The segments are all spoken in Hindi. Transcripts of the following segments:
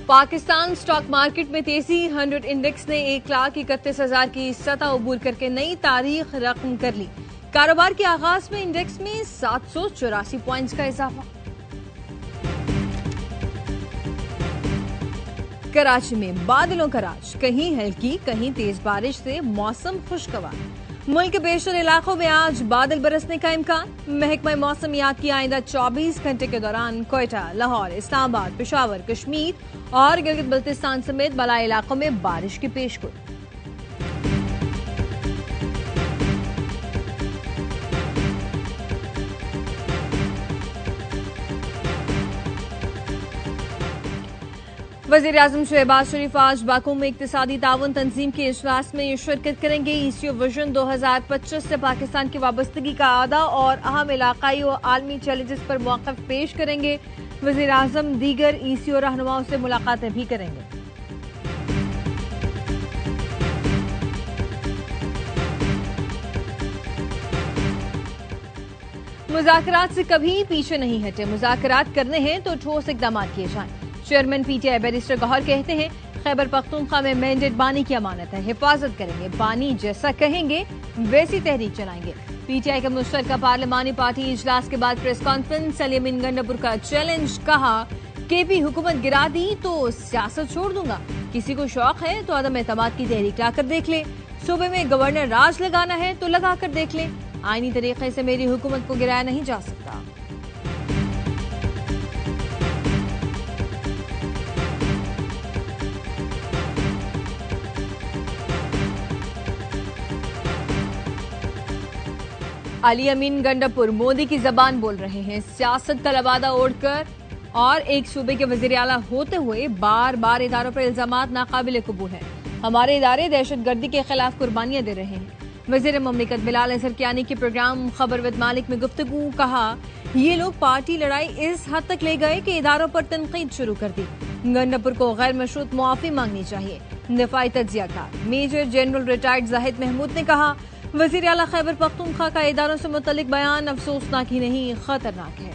पाकिस्तान स्टॉक मार्केट में तेजी। 100 इंडेक्स ने 1,31,000 की सतह अबूर करके नई तारीख रकम कर ली। कारोबार के आगाज में इंडेक्स में 784 पॉइंट्स का इजाफा। कराची में बादलों का राज, कहीं हल्की कहीं तेज बारिश से मौसम खुशगवार। मुल्क के बेशतर इलाकों में आज बादल बरसने का इम्कान। महकमा मौसमियात की आइंदा 24 घंटे के दौरान कोयटा, लाहौर, इस्लामाबाद, पेशावर, कश्मीर और गिलगित बल्तिस्तान समेत बलाई इलाकों में बारिश की पेशगोई। वज़ीर-ए-आज़म शहबाज शरीफ आज बाकू में इक्तिसादी ताउन तंजीम के इजलास में शिरकत करेंगे। ईसीओ विजन 2025 से पाकिस्तान की वाबस्तगी का आदा और अहम इलाकाई और आलमी चैलेंजेस पर मौक़िफ़ पेश करेंगे। वज़ीर-ए-आज़म दीगर ईसीओ रहनुमाओं से मुलाकातें भी करेंगे। मुज़ाकरात से कभी पीछे नहीं हटे। मुज़ाकरात करने हैं तो ठोस इक़दाम किए जाएं। चेयरमैन पीटीआई बैरिस्टर गौहर कहते हैं, खैबर पख्तूनख्वा में मैंडेट बानी की अमानत है, हिफाजत करेंगे, बानी जैसा कहेंगे वैसी तहरीक चलाएंगे। पीटीआई का मुश्तरका पार्लिमानी पार्टी इजलास के बाद प्रेस कॉन्फ्रेंस। अली अमीन गंडापुर का चैलेंज, कहा केपी हुकूमत गिरा दी तो सियासत छोड़ दूंगा, किसी को शौक है तो अदम एतमाद की तहरीक लाकर देख ले, सूबे में गवर्नर राज लगाना है तो लगा कर देख ले, आईनी तरीके से मेरी हुकूमत को गिराया नहीं जा सकता। अली अमीन गंडापुर मोदी की जबान बोल रहे हैं। सियासत का लबादा ओढ़कर और एक सूबे के वजीर आला होते हुए बार बार इदारों पर इल्जामात नाकाबिल कबूल हैं। हमारे इदारे दहशत गर्दी के खिलाफ कुर्बानियां दे रहे हैं। वजीर ममलिकत बिलाल अजहर कियानी के प्रोग्राम खबर विद मालिक में गुफ्तगू, कहा ये लोग पार्टी लड़ाई इस हद तक ले गए कि इदारों पर तनकीद शुरू कर दी। गंडापुर को गैर मशरूत मुआफी मांगनी चाहिए। दिफाई तज्जियाकार major general retired Zahid Mahmood ने कहा, वजीर आला खैबर पख्तूनख्वा का इदारों से मुतल्लिक बयान अफसोसनाक ही नहीं खतरनाक है।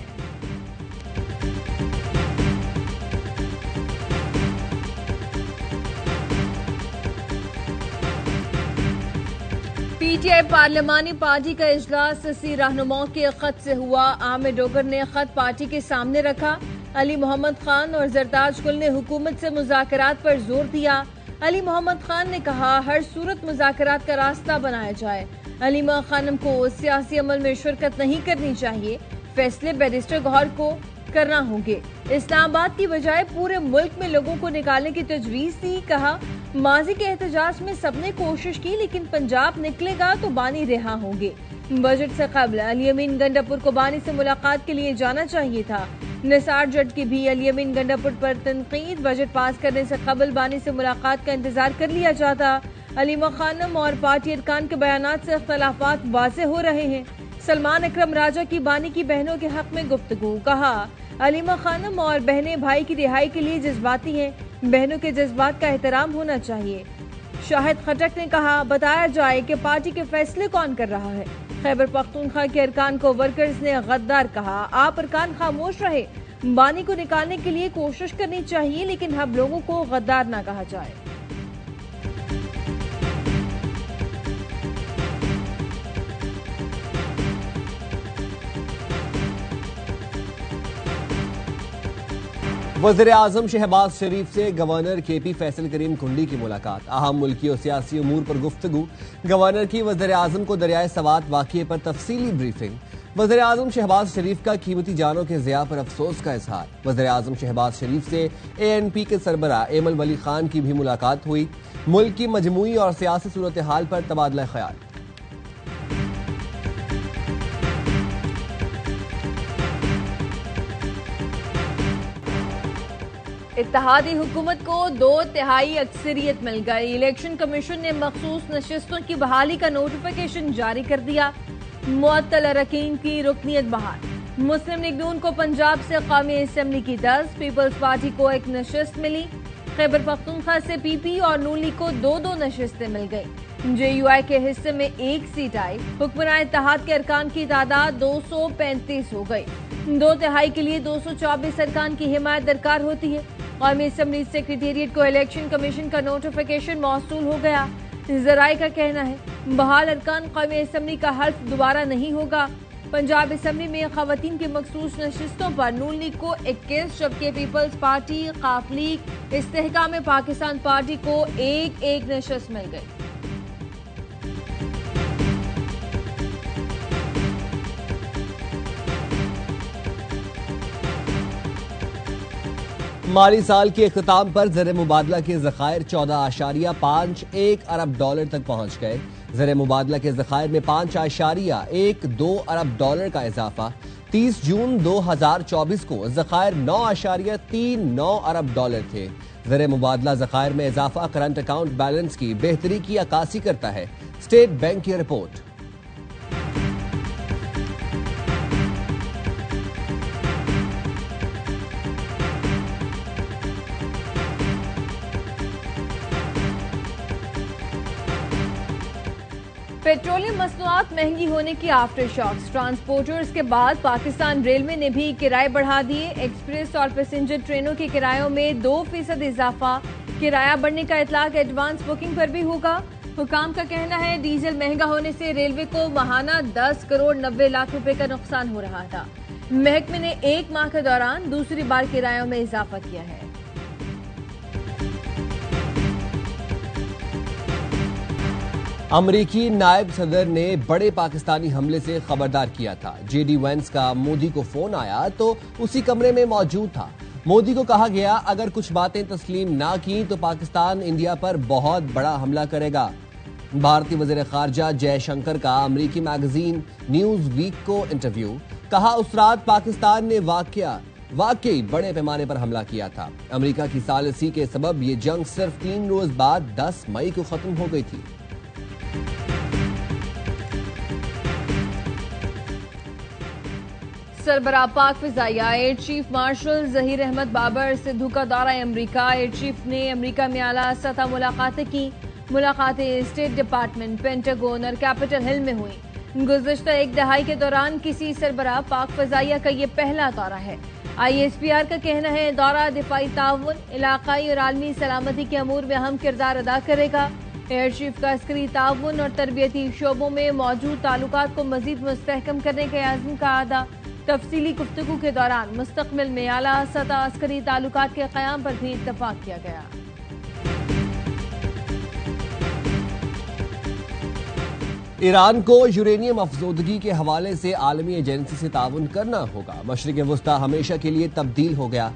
पीटीआई पार्लिमानी पार्टी का इजलास 80 रहनुमाओं के खत से हुआ। आमिर डोगर ने खत पार्टी के सामने रखा। अली मोहम्मद खान और जरताज गुल ने हुकूमत से मुज़ाकरात पर जोर दिया। अली मोहम्मद खान ने कहा, हर सूरत मुज़ाकरात का रास्ता बनाया जाए। अलीमा खानम को सियासी अमल में शिरकत नहीं करनी चाहिए, फैसले बैरिस्टर गौहर को करना होंगे। इस्लामाबाद की बजाय पूरे मुल्क में लोगों को निकालने की तजवीज़ थी। कहा, माजी के एहतजाज में सबने कोशिश की, लेकिन पंजाब निकलेगा तो बानी रिहा होंगे। बजट से कबल अली अमीन गंडापुर को बानी से मुलाकात के लिए जाना चाहिए था। निसार जट की भी अली अमीन गंडापुर पर तनकीद। बजट पास करने से कबल बानी से मुलाकात का इंतजार कर लिया जाता। अलीमा खानम और पार्टी अरकान के बयानात से इख्तलाफात वाज़ेह हो रहे हैं। सलमान अकरम राजा की बानी की बहनों के हक में गुफ्तगू, कहा अलीमा खानम और बहनें भाई की रिहाई के लिए जज्बाती हैं, बहनों के जज्बात का एहतराम होना चाहिए। शाहिद खटक ने कहा, बताया जाए कि पार्टी के फैसले कौन कर रहा है। खैबर पख्तूनख्वा के अरकान को वर्कर्स ने गद्दार कहा। आप अरकान खामोश रहे, बानी को निकालने के लिए कोशिश करनी चाहिए, लेकिन हम लोगों को गद्दार ना कहा जाए। वज़ीर-ए-आज़म शहबाज शरीफ से गवर्नर केपी फैसल करीम कुंडी की मुलाकात। अहम मुल्की और सियासी उमूर पर गुफ्तगू। गवर्नर की वज़ीर-ए-आज़म को दरियाए सवात वाक़ये पर तफसीली ब्रीफिंग। वज़ीर-ए-आज़म शहबाज शरीफ का कीमती जानों के ज़िया पर अफसोस का इजहार। वज़ीर-ए-आज़म शहबाज शरीफ से ANP के सरबराह एमल वली खान की भी मुलाकात हुई। मुल्क की मजमूई और सियासी सूरत हाल पर तबादला ख्याल। इत्तेहादी हुकूमत को 2/3 अक्सरियत मिल गई। इलेक्शन कमीशन ने मखसूस नशिस्तों की बहाली का नोटिफिकेशन जारी कर दिया। मुअत्तल अरकान की रुकनियत बहाल। मुस्लिम लीग नून को पंजाब से कौमी असेंबली की 10, पीपल्स पार्टी को 1 नशिस्त मिली। खैबर पख्तूनख्वा से PP और नून लीग को 2-2 नशिस्तें मिल गई। JUI के हिस्से में 1 सीट आई। हुक्मरान इत्तेहाद के अरकान की तादाद 235 हो गई। 2/3 के लिए 224 अरकान की हिमायत दरकार होती है। कौमी असम्बली सेक्रेटेरिएट को इलेक्शन कमीशन का नोटिफिकेशन मौसूल हो गया। जराये का कहना है बहाल अरकान कौमी असम्बली का हल्फ दोबारा नहीं होगा। पंजाब असम्बली में खवातीन की मखसूस नशिस्तों पर नून लीग को 21 जबकि पीपल्स पार्टी, काफ लीग, इस्तेहकाम पाकिस्तान पार्टी को एक नशिस्त मिल गई। माली साल के इख्तिताम पर ज़र मुबादला के ज़खायर 14.51 अरब डॉलर तक पहुंच गए। ज़र मुबादला के ज़खायर में 5.12 अरब डॉलर का इजाफा। 30 जून 2024 को ज़खायर 9.39 अरब डॉलर थे। ज़र मुबादला ज़खायर में इजाफा करंट अकाउंट बैलेंस की बेहतरी की अक्कासी करता है। स्टेट बैंक की रिपोर्ट। पेट्रोलियम मसनूआत महंगी होने की आफ्टर शॉक्स। ट्रांसपोर्टर्स के बाद पाकिस्तान रेलवे ने भी किराए बढ़ा दिए। एक्सप्रेस और पैसेंजर ट्रेनों के किरायों में 2% इजाफा। किराया बढ़ने का इतलाक एडवांस बुकिंग पर भी होगा। हुकाम का कहना है डीजल महंगा होने से रेलवे को माहाना 10 करोड़ 90 लाख रुपए का नुकसान हो रहा था। महकमे ने 1 माह के दौरान दूसरी बार किरायों में इजाफा किया है। अमरीकी नायब सदर ने बड़े पाकिस्तानी हमले से खबरदार किया था। जेडी वेंस का मोदी को फोन आया तो उसी कमरे में मौजूद था। मोदी को कहा गया अगर कुछ बातें तस्लीम ना की तो पाकिस्तान इंडिया पर बहुत बड़ा हमला करेगा। भारतीय वज़ीर ख़ारजा जयशंकर का अमरीकी मैगजीन न्यूज वीक को इंटरव्यू। कहा उस रात पाकिस्तान ने वाकई बड़े पैमाने पर हमला किया था। अमरीका की सालिसी के सबब ये जंग सिर्फ 3 रोज बाद 10 मई को खत्म हो गई थी। सरबराह पाक फिजाइया air chief marshal Zaheer Ahmed Babar Sidhu का दौरा अमरीका। एयर चीफ ने अमरीका में आला सतह मुलाकातें की। मुलाकातें स्टेट डिपार्टमेंट, पेंटागन और कैपिटल हिल में हुई। गुज़श्ता एक दहाई के दौरान किसी सरबराह पाक फिजाइया का ये पहला दौरा है। ISPR का कहना है दौरा दिफाई ताउन, इलाकाई और आलमी सलामती के अमूर में अहम किरदार अदा करेगा। एयर चीफ का अस्करी ताउन और तरबियती शोबों में मौजूद ताल्लुकात को मजीद मुस्तहकम करने के आज़म का आदा। तफसीली गुफ्तगू के दौरान मुस्तकबिल में आला सतह अस्करी ताल्लुकात के क़याम पर भी इत्तफाक किया गया। ईरान को यूरेनियम अफजोदगी के हवाले से आलमी एजेंसी से ताउन करना होगा। मशरिक़ वुस्ता हमेशा के लिए तब्दील हो गया।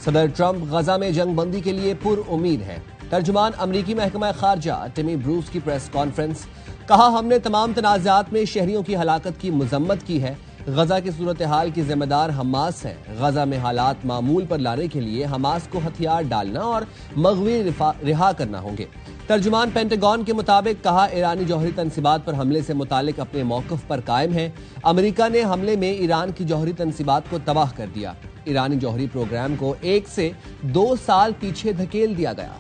सदर ट्रंप गजा में जंग बंदी के लिए पुरउम्मीद है। तर्जुमान अमरीकी महकमा खारजा टिमी ब्रूस की प्रेस कॉन्फ्रेंस। कहा हमने तमाम तनाज़ात में शहरियों की हलाकत की मजम्मत की है। गजा की सूरत हाल की जिम्मेदार हमास है। गजा में हालात मामूल पर लाने के लिए हमास को हथियार डालना और मग़वी रिहा करना होंगे। तर्जुमान पेंटागन के मुताबिक कहा ईरानी जौहरी तनसीबात पर हमले से मुतालिक अपने मौक़िफ़ पर कायम है। अमरीका ने हमले में ईरान की जौहरी तनसीबात को तबाह कर दिया। ईरानी जौहरी प्रोग्राम को 1 से 2 साल पीछे धकेल दिया गया।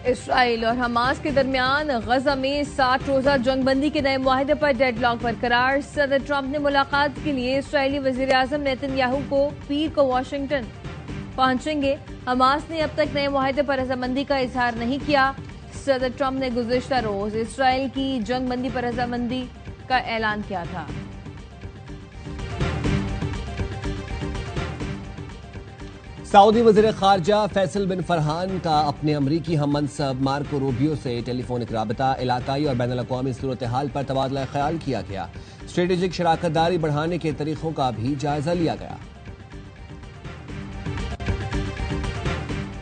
इसराइल और हमास के दरमियान गजा में 60 रोजा जंगबंदी के नए मुआहदे पर डेडलॉक बरकरार। सदर ट्रंप ने मुलाकात के लिए इसराइली वजीर आजम नेतन्याहू को पीर को वाशिंगटन पहुंचेंगे। हमास ने अब तक नए मुआहदे पर रजामंदी का इजहार नहीं किया। सदर ट्रंप ने गुज़श्ता रोज इसराइल की जंगबंदी पर रजामंदी का ऐलान किया था। सऊदी वज़ीर ख़ारजा फैसल बिन फरहान का अपने अमरीकी हम मनसब मार्को रूबियो से टेलीफोनिक राबता, इलाकाई और बैनुल अक़वामी सूरत हाल पर तबादला ख्याल किया गया। स्ट्रेटेजिक शराकतदारी बढ़ाने के तरीकों का भी जायजा लिया गया।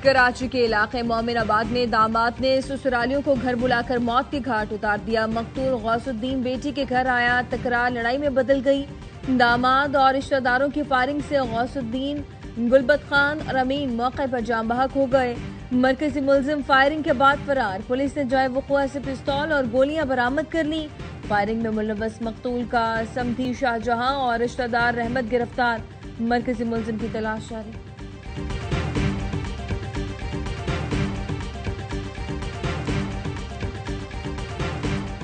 कराची के इलाके मोमिनाबाद में दामाद ने ससुरालियों को घर बुलाकर मौत के घाट उतार दिया। मकतूल गौसुद्दीन बेटी के घर आया, तकरार लड़ाई में बदल गई। दामाद और रिश्तेदारों की फायरिंग से गौसुद्दीन, गुलबत खान और अमीन मौके पर जाम बहक हो गए। मरकजी मुलजिम फायरिंग के बाद फरार। पुलिस ने जाए वक़ुआ से पिस्तौल और गोलियां बरामद कर ली। फायरिंग में मुलव्वस मकतूल का समधी शाहजहां और रिश्तेदार रहमत गिरफ्तार। मरकजी मुलजिम की तलाश जारी।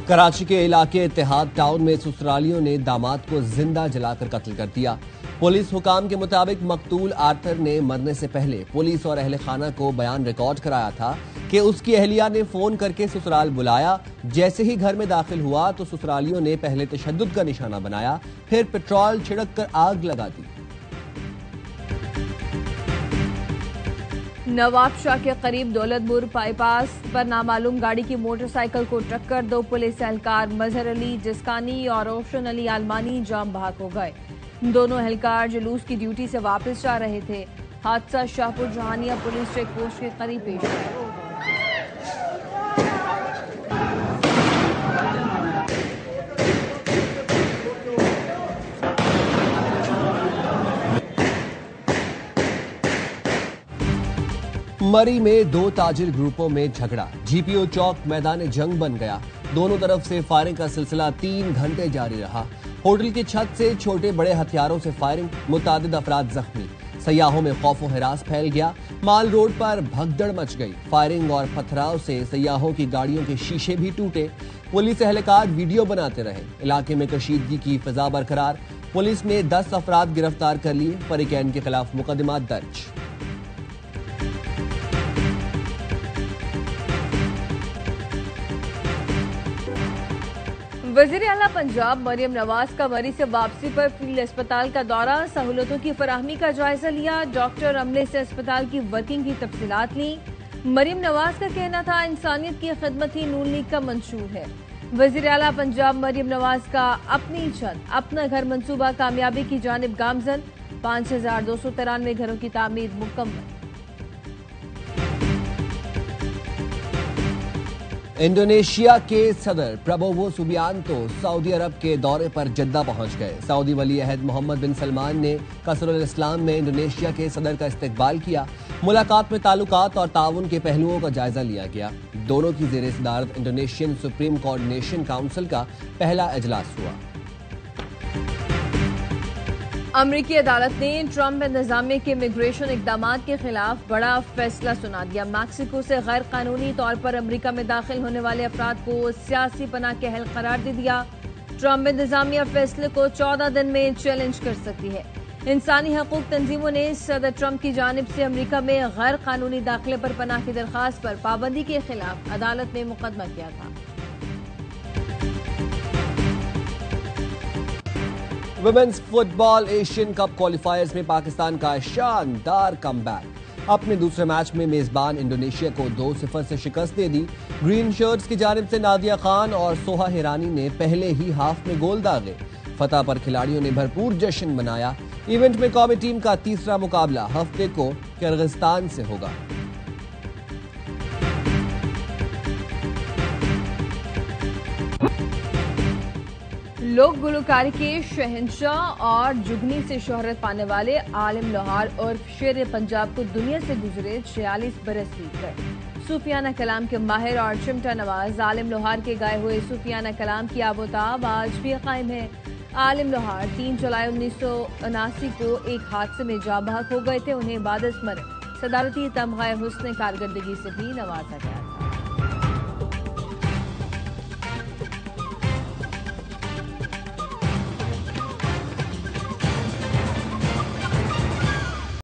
कराची के इलाके इत्तेहाद टाउन में ससुरालियों ने दामाद को जिंदा जलाकर कत्ल कर दिया। पुलिस हुकाम के मुताबिक मकतूल आर्थर ने मरने से पहले पुलिस और अहले खाना को बयान रिकॉर्ड कराया था कि उसकी अहलिया ने फोन करके ससुराल बुलाया। जैसे ही घर में दाखिल हुआ तो ससुरालियों ने पहले तशद्दुद का निशाना बनाया, फिर पेट्रोल छिड़क कर आग लगा दी। नवाबशाह के करीब दौलतपुर बाईपास पर नामालूम गाड़ी की मोटरसाइकिल को टक्कर, 2 पुलिस एहलकार मजहर अली जिस्कानी और रोशन अली आलमानी जाम बहक हो गए। दोनों एहलकार जुलूस की ड्यूटी से वापस जा रहे थे। हादसा Shahpur Jahania police check post के करीब पेश आया। मरी में 2 ताजिर ग्रुपों में झगड़ा, जीपीओ चौक मैदान जंग बन गया। दोनों तरफ से फायरिंग का सिलसिला 3 घंटे जारी रहा। होटल की छत से छोटे बड़े हथियारों से फायरिंग, मुतादिद अफराद जख्मी। सयाहों में खौफ व हिरास फैल गया। माल रोड पर भगदड़ मच गई। फायरिंग और पथराव से सयाहों की गाड़ियों के शीशे भी टूटे। पुलिस एहलकार वीडियो बनाते रहे। इलाके में कशीदगी की फिजा बरकरार। पुलिस ने 10 अफराद गिरफ्तार कर लिए। फरीकैन के खिलाफ मुकदमा दर्ज। वजीर आला पंजाब मरियम नवाज का मरी से वापसी पर फील्ड अस्पताल का दौरा, सहूलतों की फराहमी का जायजा लिया। डॉक्टर अमले से अस्पताल की वर्किंग की तफसीलात ली। मरियम नवाज का कहना था इंसानियत की खिदमत ही नून लीग का मंशूर है। वजीर आला पंजाब मरियम नवाज का अपनी छत अपना घर मंसूबा कामयाबी की जानिब गामजन, 5293 घरों की तामीर मुकम्मल। इंडोनेशिया के सदर प्रबोवो सुबियांतो सऊदी अरब के दौरे पर जद्दा पहुंच गए। सऊदी वली अहद मोहम्मद बिन सलमान ने कसरुल इस्लाम में इंडोनेशिया के सदर का इस्तकबाल किया। मुलाकात में ताल्लुकात और ताउन के पहलुओं का जायजा लिया गया। दोनों की ज़ेर सदारत इंडोनेशियन सुप्रीम कोऑर्डिनेशन काउंसिल का पहला इजलास हुआ। अमरीकी अदालत ने ट्रंप इंतजामिया के इमिग्रेशन इकदामात के खिलाफ बड़ा फैसला सुना दिया। मैक्सिको से गैर कानूनी तौर पर अमरीका में दाखिल होने वाले अफराद को सियासी पनाह के अहल करार दे दिया। ट्रंप इंतजामिया फैसले को 14 दिन में चैलेंज कर सकती है। इंसानी हकूक तंजीमों ने सदर ट्रंप की जानिब से अमरीका में गैर कानूनी दाखिले पर पनाह की दरखास्त पर पाबंदी के खिलाफ अदालत में मुकदमा किया था। Women's football Asian cup qualifiers में पाकिस्तान का शानदार कमबैक। अपने दूसरे मैच में मेजबान इंडोनेशिया को 2-0 से शिकस्त दे दी। ग्रीन शर्ट्स की जानिब से नादिया खान और सोहा हिरानी ने पहले ही हाफ में गोल दागे। फतह पर खिलाड़ियों ने भरपूर जश्न मनाया। इवेंट में कौमी टीम का तीसरा मुकाबला हफ्ते को किर्गिस्तान से होगा। लोक गुलकारी के शहंशाह और जुगनी से शोहरत पाने वाले आलिम लोहार और शेर पंजाब को दुनिया से गुजरे 46 बरस बीत गए। सूफियाना कलाम के माहिर और चिमटा नवाज आलिम लोहार के गाए हुए सूफियाना कलाम की आबोताब आज भी कायम है। आलिम लोहार 3 जुलाई 1979 को एक हादसे में जाँ बहक हो गए थे। उन्हें बादस्मर सदारती तमगा हुस्न कारकर्दगी से भी नवाजा गया था।